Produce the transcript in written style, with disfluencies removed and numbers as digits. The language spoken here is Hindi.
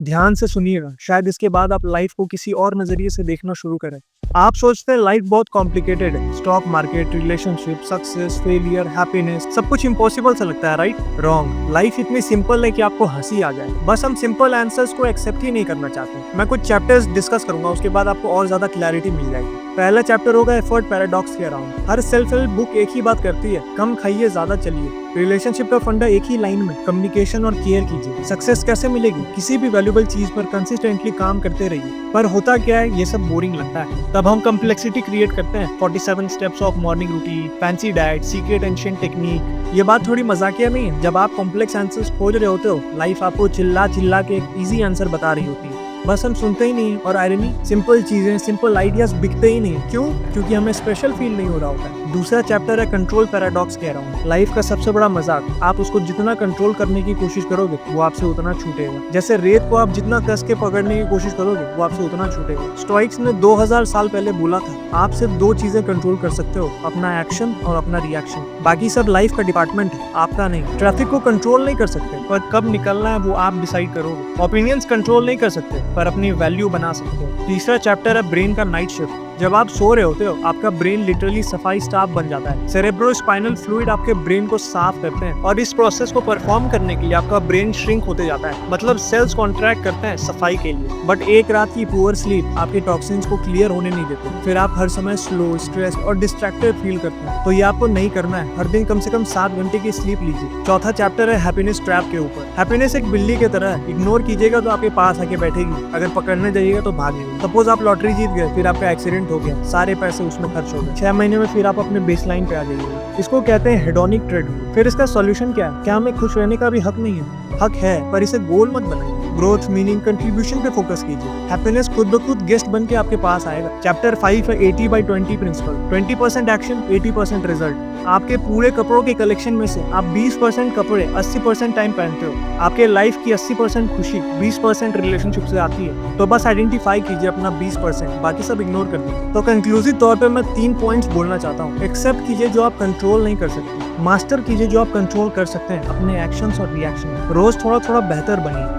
ध्यान से सुनिएगा, शायद इसके बाद आप लाइफ को किसी और नजरिए से देखना शुरू करें। आप सोचते हैं लाइफ बहुत कॉम्प्लिकेटेड है, stock market, relationship, success, failure, happiness, सब कुछ इम्पॉसिबल सा लगता है, राइट? रॉन्ग। लाइफ इतनी सिंपल है कि आपको हंसी आ जाए, बस हम सिंपल आंसर्स को एक्सेप्ट ही नहीं करना चाहते। मैं कुछ चैप्टर्स डिस्कस करूंगा, उसके बाद आपको और ज्यादा क्लैरिटी मिल जाएगी। पहला चैप्टर होगा एफर्ट पैराडॉक्स के around. Her self help book एक ही बात करती है, कम खाइए ज्यादा चलिए। रिलेशनशिप का फंडा एक ही लाइन में, कम्युनिकेशन और केयर कीजिए। सक्सेस कैसे मिलेगी? किसी भी वैल्यूएबल चीज पर कंसिस्टेंटली काम करते रहिए। पर होता क्या है, ये सब बोरिंग लगता है। तब हम कम्प्लेक्सिटी क्रिएट करते हैं, 47 steps of morning routine, fancy diet, secret ancient technique. ये बात थोड़ी मजाकिया नहीं है। जब आप कॉम्प्लेक्स आंसर्स खोज रहे होते हो, लाइफ आपको चिल्ला चिल्ला के एक इजी आंसर बता रही होती है, बस हम सुनते ही नहीं। और आयरनी, सिंपल चीजें, सिंपल आइडियाज बिकते ही नहीं। क्यों? क्योंकि हमें स्पेशल फील नहीं हो रहा होता है। दूसरा चैप्टर है कंट्रोल पैराडॉक्स के अराउंड। लाइफ का सबसे बड़ा मजाक, आप उसको जितना कंट्रोल करने की कोशिश करोगे वो आपसे उतना छूटेगा। जैसे रेत को आप जितना कस के पकड़ने की कोशिश करोगे वो आपसे उतना छूटेगा। स्टोइक्स ने 2000 साल पहले बोला था, आप सिर्फ दो चीजें कंट्रोल कर सकते हो, अपना एक्शन और अपना रिएक्शन। बाकी सब लाइफ का डिपार्टमेंट है, आपका नहीं। ट्रैफिक को कंट्रोल नहीं कर सकते, पर कब निकलना है वो आप डिसाइड करोगे। ओपिनियंस कंट्रोल नहीं कर सकते, पर अपनी वैल्यू बना सकते हो। तीसरा चैप्टर है ब्रेन का नाइट शिफ्ट। जब आप सो रहे होते हो, आपका ब्रेन लिटरली सफाई स्टाफ बन जाता है। सेरेब्रोस्पाइनल फ्लूइड आपके ब्रेन को साफ करते हैं, और इस प्रोसेस को परफॉर्म करने के लिए आपका ब्रेन श्रिंक होते जाता है। मतलब सेल्स कॉन्ट्रैक्ट करते हैं सफाई के लिए। बट एक रात की पुअर स्लीप आपके टॉक्सिन्स को क्लियर होने नहीं देते। फिर आप हर समय स्लो, स्ट्रेस और डिस्ट्रैक्टेड फील करते हैं। तो ये आपको नहीं करना है। हर दिन कम से कम 7 घंटे की स्लीप लीजिए। चौथा चैप्टर है हैप्पीनेस ट्रैप के ऊपर। हैप्पीनेस एक बिल्ली की तरह है, इग्नोर कीजिएगा तो आपके पास आके बैठेगी, अगर पकड़ने जाइएगा तो भागेगी। सपोज आप लॉटरी जीत गए, फिर आपका एक्सीडेंट हो गया, सारे पैसे उसमें खर्च हो गए। 6 महीने में फिर आप अपने बेसलाइन पे आ जाइए। इसको कहते हैं हेडोनिक ट्रेडमिल। फिर इसका सॉल्यूशन क्या है? क्या हमें खुश रहने का भी हक नहीं है? हक है, पर इसे गोल मत बनाइए। ग्रोथ, मीनिंग, कंट्रीब्यूशन पे फोकस कीजिए। हैप्पीनेस खुद ब खुद गेस्ट बन के आपके पास आएगा। चैप्टर 5 है 80/20 प्रिंसिपल। 20% action, 80% result. आपके पूरे कपड़ों के कलेक्शन में से आप 20% कपड़े 80% टाइम पहनते हो। आपके लाइफ की 80% खुशी 20% रिलेशनशिप से आती है। तो बस आइडेंटिफाई कीजिए अपना 20%, बाकी सब इग्नोर कर दीजिए। तो कंक्लूसिव तौर पे मैं 3 पॉइंट्स बोलना चाहता हूँ। एक्सेप्ट कीजिए जो आप कंट्रोल नहीं कर सकते, मास्टर कीजिए जो आप कंट्रोल कर सकते हैं, अपने एक्शंस और रिएक्शन। रोज थोड़ा थोड़ा बेहतर बनिए।